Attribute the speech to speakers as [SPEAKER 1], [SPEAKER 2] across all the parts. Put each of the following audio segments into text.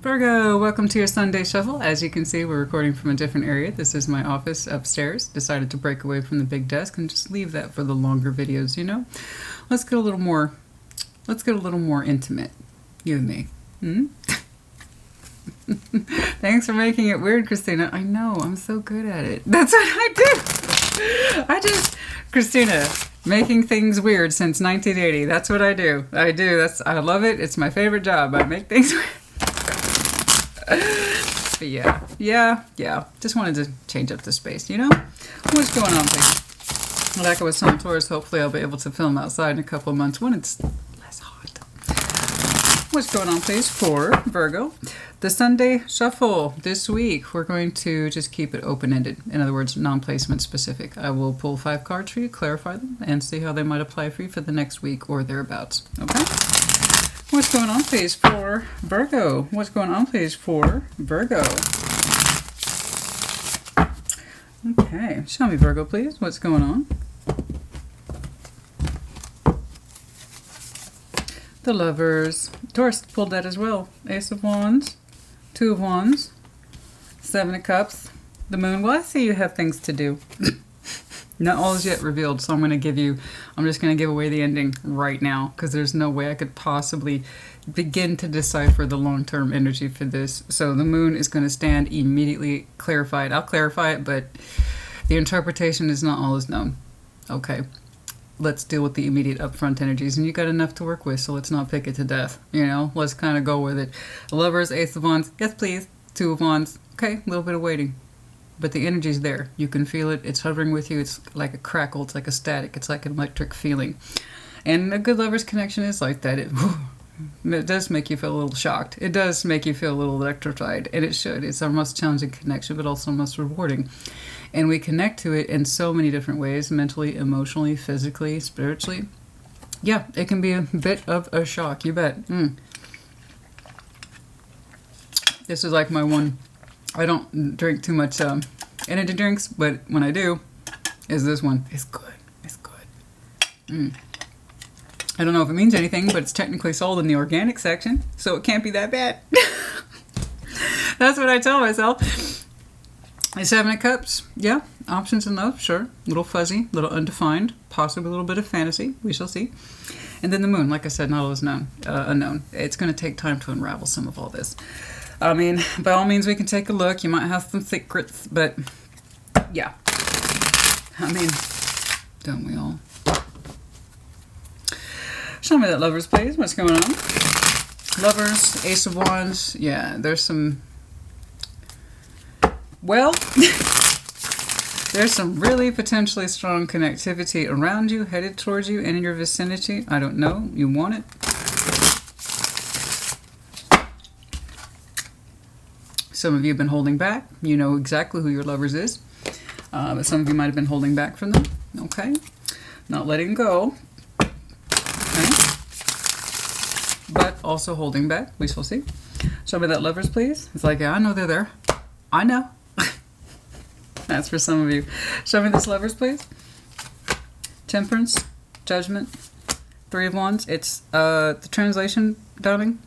[SPEAKER 1] Virgo, welcome to your Sunday Shuffle. As you can see, we're recording from a different area. This is my office upstairs. Decided to break away from the big desk and just leave that for the longer videos, you know? Let's get a little more intimate, you and me. Thanks for making it weird, Christina. I know, I'm so good at it. That's what I do. Christina, making things weird since 1980. That's what I do. I I love it. It's my favorite job. I make things weird. But yeah. Just wanted to change up the space, you know? What's going on, please? Like I was telling Taurus, hopefully I'll be able to film outside in a couple of months when it's less hot. What's going on, please, for Virgo? The Sunday Shuffle this week, we're going to just keep it open-ended. In other words, non-placement specific. I will pull 5 cards for you, clarify them, and see how they might apply for you for the next week or thereabouts. Okay? What's going on, please, for Virgo? What's going on, please, for Virgo? Okay, show me, Virgo, please. What's going on? The Lovers. Taurus pulled that as well. Ace of Wands, 2 of Wands, 7 of Cups, the Moon. Well, I see you have things to do. Not all is yet revealed, so I'm just going to give away the ending right now because there's no way I could possibly begin to decipher the long-term energy for this. So the Moon is going to stand immediately clarified. I'll clarify it, but the interpretation is not all is known. Okay, let's deal with the immediate upfront energies, and you got enough to work with, so let's not pick it to death. You know, let's kind of go with it. Lovers, Ace of Wands, yes please. 2 of Wands, okay, a little bit of waiting. But the energy's there. You can feel it. It's hovering with you. It's like a crackle. It's like a static. It's like an electric feeling. And a good lover's connection is like that. It does make you feel a little shocked. It does make you feel a little electrified. And it should. It's our most challenging connection, but also most rewarding. And we connect to it in so many different ways. Mentally, emotionally, physically, spiritually. Yeah, it can be a bit of a shock. You bet. This is like my one... I don't drink too much energy drinks, but when I do, is this one. It's good. It's good. I don't know if it means anything, but it's technically sold in the organic section, so it can't be that bad. That's what I tell myself. 7 of Cups. Yeah, options in love, sure. A little fuzzy, a little undefined, possibly a little bit of fantasy. We shall see. And then the Moon, like I said, not always unknown. It's going to take time to unravel some of all this. I mean, by all means, we can take a look. You might have some secrets, but yeah. I mean, don't we all? Show me that, Lovers, please. What's going on? Lovers, Ace of Wands. Yeah, there's some... Well, there's some really potentially strong connectivity around you, headed towards you, and in your vicinity. I don't know. You want it. Some of you have been holding back. You know exactly who your lovers is. But some of you might have been holding back from them. Okay. Not letting go. Okay. But also holding back. We shall see. Show me that, Lovers, please. It's like, yeah, I know they're there. I know. That's for some of you. Show me this, Lovers, please. Temperance. Judgment. 3 of Wands. It's the translation, darling.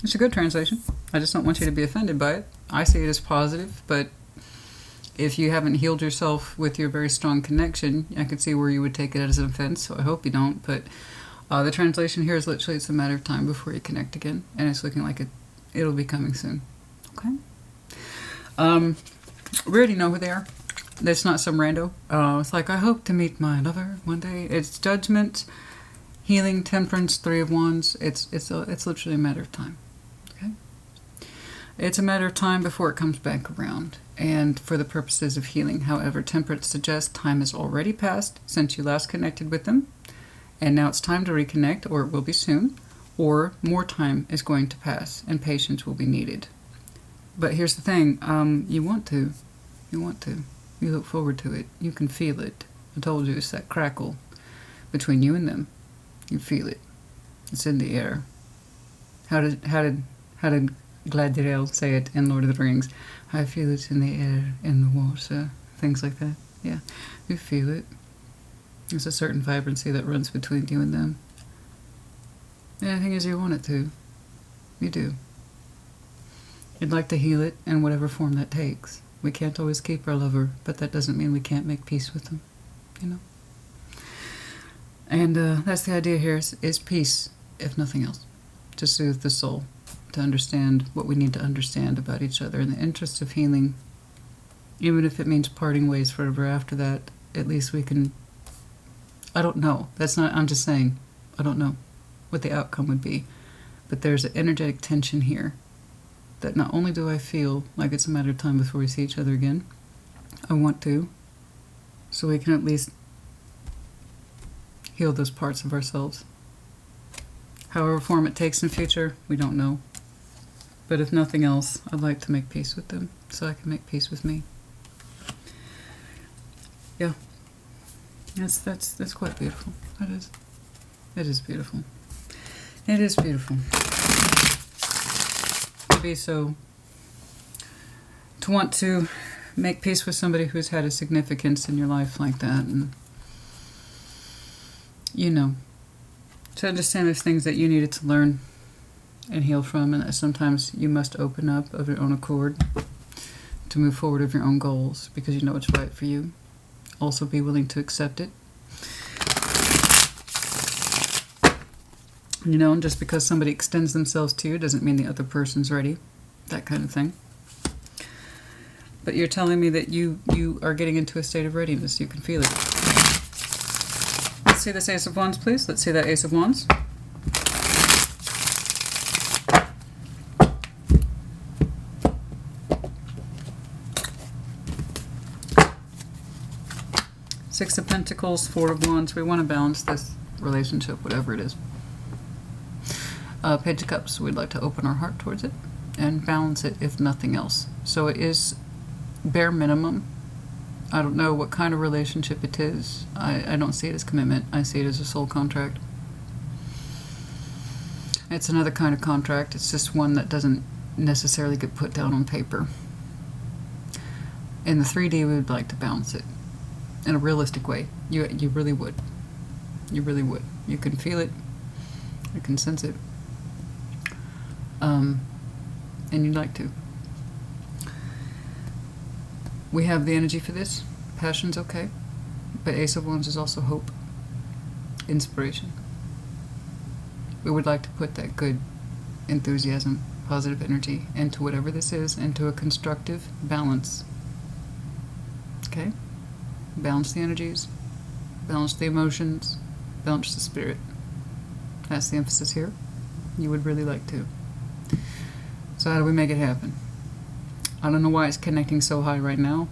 [SPEAKER 1] It's a good translation. I just don't want you to be offended by it. I see it as positive, but if you haven't healed yourself with your very strong connection, I could see where you would take it as an offense, so I hope you don't. But the translation here is literally it's a matter of time before you connect again, and it's looking like it'll be coming soon. Okay? We already know who they are. It's not some rando. It's like, I hope to meet my lover one day. It's Judgment, Healing, Temperance, 3 of Wands. It's literally a matter of time. Okay? It's a matter of time before it comes back around, and for the purposes of healing. However, Temperance suggests time has already passed since you last connected with them, and now it's time to reconnect, or it will be soon, or more time is going to pass, and patience will be needed. But here's the thing, you want to. You look forward to it. You can feel it. I told you, it's that crackle between you and them. You feel it. It's in the air. How did Galadriel say it in Lord of the Rings? I feel it in the air, in the water, things like that. Yeah, you feel it. There's a certain vibrancy that runs between you and them. And the thing is, you want it to. You do. You'd like to heal it in whatever form that takes. We can't always keep our lover, but that doesn't mean we can't make peace with them, you know? And that's the idea here, is peace, if nothing else. To soothe the soul, to understand what we need to understand about each other in the interest of healing. Even if it means parting ways forever after that, at least we can... I don't know. I'm just saying, I don't know what the outcome would be. But there's an energetic tension here that not only do I feel like it's a matter of time before we see each other again, I want to, so we can at least heal those parts of ourselves. However form it takes in future, we don't know. But if nothing else, I'd like to make peace with them, so I can make peace with me. Yeah. That's quite beautiful. That is. It is beautiful. It is beautiful. To want to make peace with somebody who's had a significance in your life like that, and you know, to understand there's things that you needed to learn and heal from, and that sometimes you must open up of your own accord to move forward of your own goals because you know what's right for you. Also be willing to accept it. You know, and just because somebody extends themselves to you doesn't mean the other person's ready. That kind of thing. But you're telling me that you are getting into a state of readiness. You can feel it. Let's see this Ace of Wands, please. Let's see that Ace of Wands. Six of Pentacles, Four of Wands. We want to balance this relationship, whatever it is. Page of Cups, we'd like to open our heart towards it and balance it if nothing else. So it is bare minimum. I don't know what kind of relationship it is. I don't see it as commitment. I see it as a soul contract. It's another kind of contract. It's just one that doesn't necessarily get put down on paper. In the 3D, we would like to balance it in a realistic way. You really would. You really would. You can feel it. You can sense it. And you'd like to. We have the energy for this. Passion's okay. But Ace of Wands is also hope. Inspiration. We would like to put that good enthusiasm, positive energy into whatever this is, into a constructive balance. Okay? Balance the energies. Balance the emotions. Balance the spirit. That's the emphasis here. You would really like to. So how do we make it happen? I don't know why it's connecting so high right now.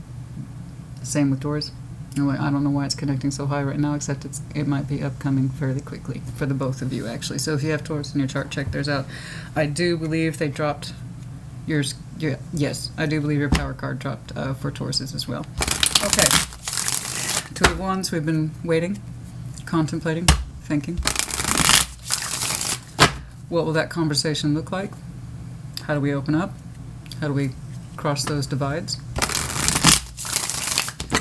[SPEAKER 1] Same with Taurus. I don't know why it's connecting so high right now, except it might be upcoming fairly quickly for the both of you, actually. So if you have Taurus in your chart, check theirs out. I do believe they dropped yours. Yes, I do believe your power card dropped for Taurus's as well. Okay. Two of Wands, we've been waiting, contemplating, thinking. What will that conversation look like? How do we open up? How do we cross those divides?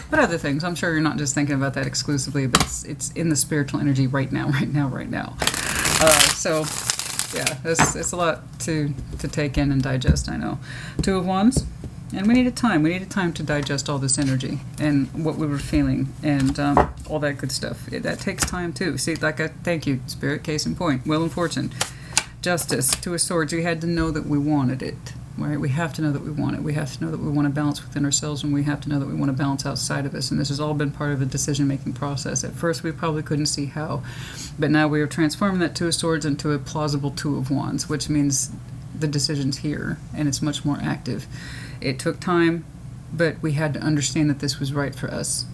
[SPEAKER 1] But other things. I'm sure you're not just thinking about that exclusively, but it's in the spiritual energy right now. So, yeah, it's a lot to take in and digest, I know. Two of Wands. And we needed time. We needed time to digest all this energy and what we were feeling and all that good stuff. That takes time, too. See, thank you, Spirit, case in point. Will and Fortune. Justice, Two of Swords. We had to know that we wanted it, right? We have to know that we want it. We have to know that we want to balance within ourselves, and we have to know that we want to balance outside of us. And this has all been part of a decision-making process. At first, we probably couldn't see how, but now we are transforming that Two of Swords into a plausible Two of Wands, which means the decision's here, and it's much more active. It took time, but we had to understand that this was right for us.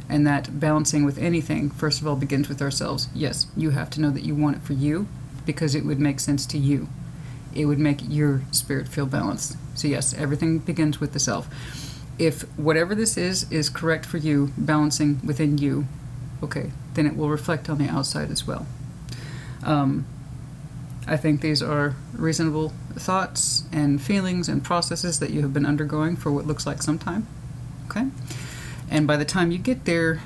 [SPEAKER 1] And that balancing with anything, first of all, begins with ourselves. Yes, you have to know that you want it for you, because it would make sense to you. It would make your spirit feel balanced. So yes, everything begins with the self. If whatever this is correct for you, balancing within you, okay, then it will reflect on the outside as well. I think these are reasonable thoughts and feelings and processes that you have been undergoing for what looks like some time. Okay? And by the time you get there,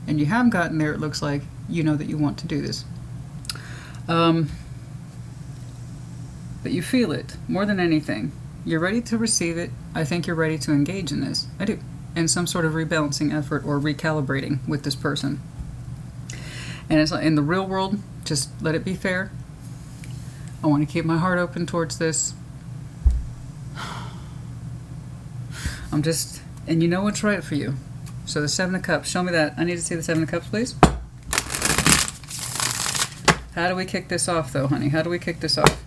[SPEAKER 1] and you have gotten there, it looks like you know that you want to do this. But you feel it more than anything. You're ready to receive it. I think you're ready to engage in this. I do. In some sort of rebalancing effort or recalibrating with this person. And it's like in the real world, just let it be fair. I want to keep my heart open towards this. And you know what's right for you. So the Seven of Cups, show me that. I need to see the Seven of Cups, please. How do we kick this off, though, honey? How do we kick this off?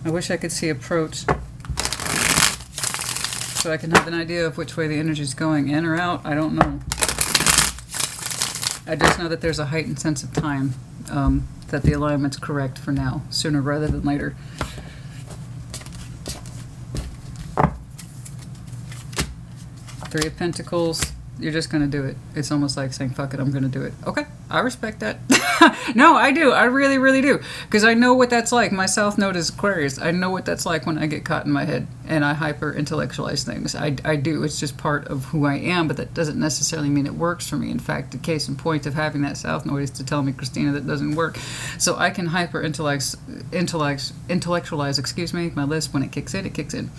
[SPEAKER 1] I wish I could see approach so I can have an idea of which way the energy is going, in or out. I don't know. I just know that there's a heightened sense of time, that the alignment's correct for now, sooner rather than later. Three of Pentacles. You're just going to do it. It's almost like saying, fuck it, I'm going to do it. Okay, I respect that. No, I do. I really, really do. Because I know what that's like. My South Node is Aquarius. I know what that's like when I get caught in my head and I hyper-intellectualize things. I do. It's just part of who I am, but that doesn't necessarily mean it works for me. In fact, the case in point of having that South Node is to tell me, Christina, that doesn't work. So I can hyper-intellectualize, my list. When it kicks in.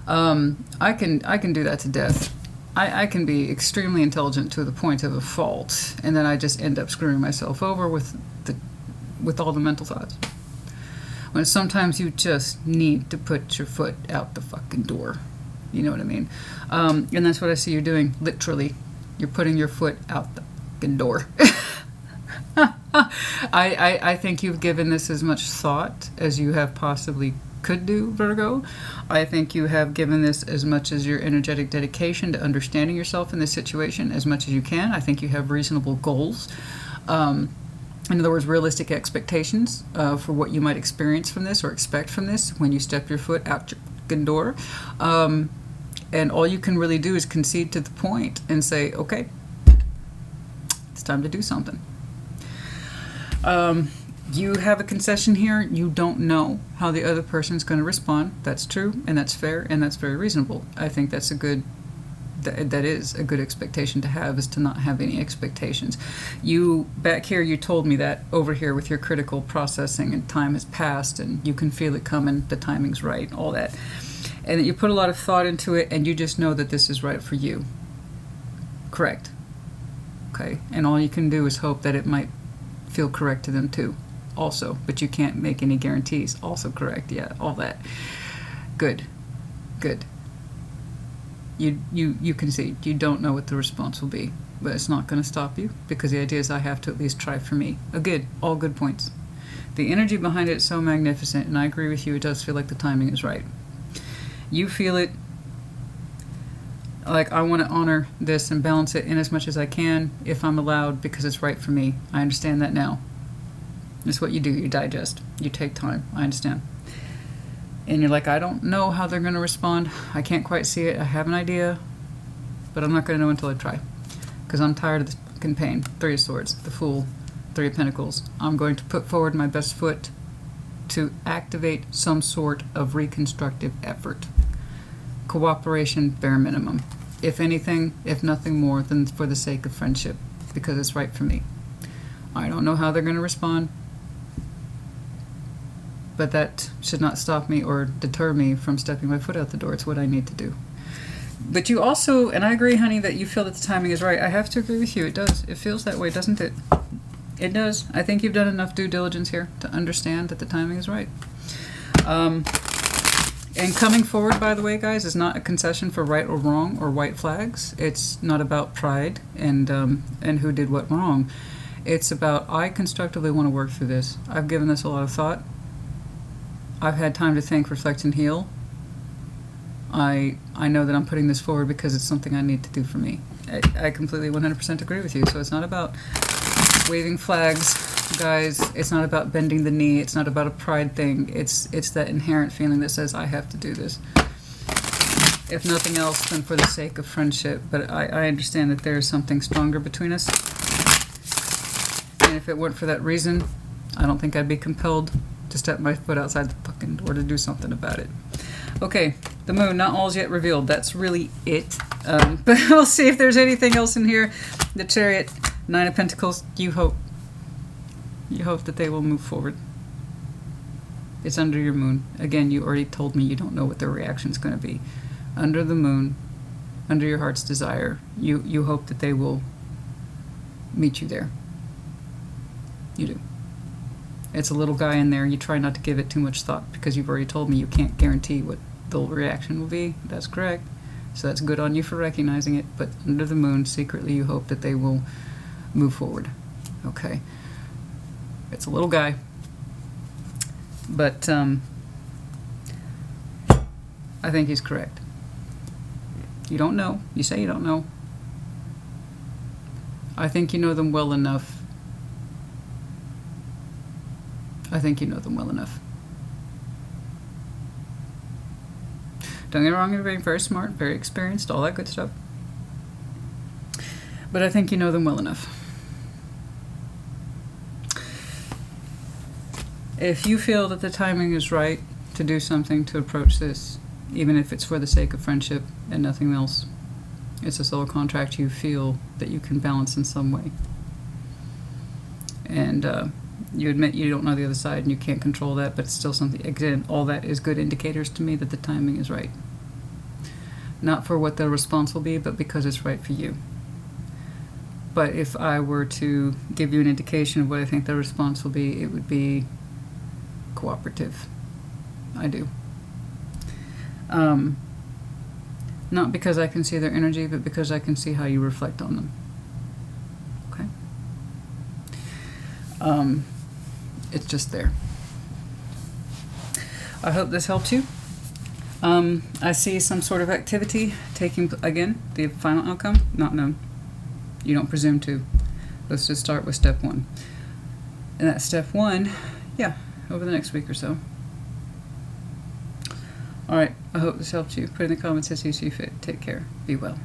[SPEAKER 1] I can do that to death. I can be extremely intelligent to the point of a fault, and then I just end up screwing myself over with all the mental thoughts. When sometimes you just need to put your foot out the fucking door. You know what I mean? And that's what I see you doing, literally. You're putting your foot out the fucking door. I think you've given this as much thought as you have possibly could do, Virgo. I think you have given this as much as your energetic dedication to understanding yourself in this situation as much as you can. I think you have reasonable goals. In other words, realistic expectations for what you might experience from this or expect from this when you step your foot out your fucking door. And all you can really do is concede to the point and say, okay, it's time to do something. You have a concession here. You don't know how the other person's going to respond. That's true, and that's fair, and that's very reasonable. I think that's that is a good expectation to have, is to not have any expectations. You, back here, you told me that. Over here with your critical processing, and time has passed, and you can feel it coming, the timing's right, all that. And that you put a lot of thought into it, and you just know that this is right for you. Correct. Okay, and all you can do is hope that it might feel correct to them too. Also, but you can't make any guarantees. Also correct, yeah, all that. Good. You concede. You don't know what the response will be, but it's not going to stop you, because the idea is I have to at least try for me. All good points. The energy behind it is so magnificent, and I agree with you, it does feel like the timing is right. You feel it like I want to honor this and balance it in as much as I can, if I'm allowed, because it's right for me. I understand that now. It's what you do. You digest. You take time. I understand. And you're like, I don't know how they're going to respond. I can't quite see it. I have an idea, but I'm not going to know until I try, because I'm tired of this fucking pain. Three of Swords, the Fool, Three of Pentacles. I'm going to put forward my best foot to activate some sort of reconstructive effort. Cooperation, bare minimum. If anything, if nothing more than for the sake of friendship, because it's right for me. I don't know how they're going to respond, but that should not stop me or deter me from stepping my foot out the door. It's what I need to do. But you also, and I agree, honey, that you feel that the timing is right. I have to agree with you. It does. It feels that way, doesn't it? It does. I think you've done enough due diligence here to understand that the timing is right. And coming forward, by the way, guys, is not a concession for right or wrong or white flags. It's not about pride and who did what wrong. It's about, I constructively want to work through this. I've given this a lot of thought. I've had time to think, reflect, and heal. I know that I'm putting this forward because it's something I need to do for me. I completely 100% agree with you. So it's not about waving flags, guys. It's not about bending the knee. It's not about a pride thing. It's that inherent feeling that says, I have to do this. If nothing else than for the sake of friendship. But I understand that there is something stronger between us. And if it weren't for that reason, I don't think I'd be compelled to step my foot outside the fucking door to do something about it. Okay, the moon, not all is yet revealed. That's really it. But we'll see if there's anything else in here. The Chariot, Nine of Pentacles, you hope that they will move forward. It's under your moon. Again, you already told me you don't know what their reaction's going to be. Under the moon, under your heart's desire, you hope that they will meet you there. You do. It's a little guy in there. You try not to give it too much thought because you've already told me you can't guarantee what the reaction will be. That's correct. So that's good on you for recognizing it. But under the moon, secretly, you hope that they will move forward. Okay. It's a little guy. But I think he's correct. You don't know. You say you don't know. I think you know them well enough. I think you know them well enough. Don't get me wrong, you're very smart, very experienced, all that good stuff. But I think you know them well enough. If you feel that the timing is right to do something to approach this, even if it's for the sake of friendship and nothing else, it's a soul contract you feel that you can balance in some way. And you admit you don't know the other side and you can't control that, but it's still something. Again, all that is good indicators to me that the timing is right. Not for what the response will be, but because it's right for you. But if I were to give you an indication of what I think the response will be, it would be cooperative. I do. Not because I can see their energy, but because I can see how you reflect on them. Okay? It's just there. I hope this helps you. I see some sort of activity taking, again, the final outcome, not known. You don't presume to. Let's just start with step 1. And that's step 1, yeah, over the next week or so. All right, I hope this helped you. Put in the comments as you see fit. Take care. Be well.